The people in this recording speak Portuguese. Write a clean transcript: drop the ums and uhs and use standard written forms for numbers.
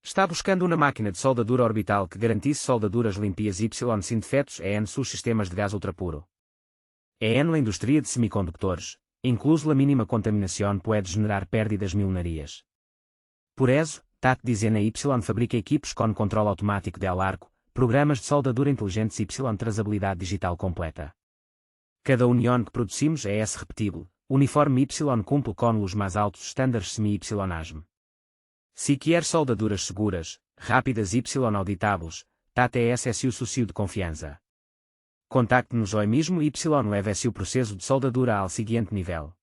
Está buscando uma máquina de soldadura orbital que garantisse soldaduras limpias y sem defeitos en sus sistemas de gás ultrapuro. En la indústria de semicondutores, incluso a mínima contaminação pode generar pérdidas milionarias. Por eso, TAT Design Y fabrica equipos com controle automático del arco, programas de soldadura inteligentes y trazabilidade digital completa. Cada união que producimos é repetível, uniforme Y cumple com os mais altos estándares semi-Y-ASME. Se quer soldaduras seguras, rápidas y auditáveis, TAT é seu socio de confiança. Contacte-nos hoje mesmo y leve seu processo de soldadura ao seguinte nível.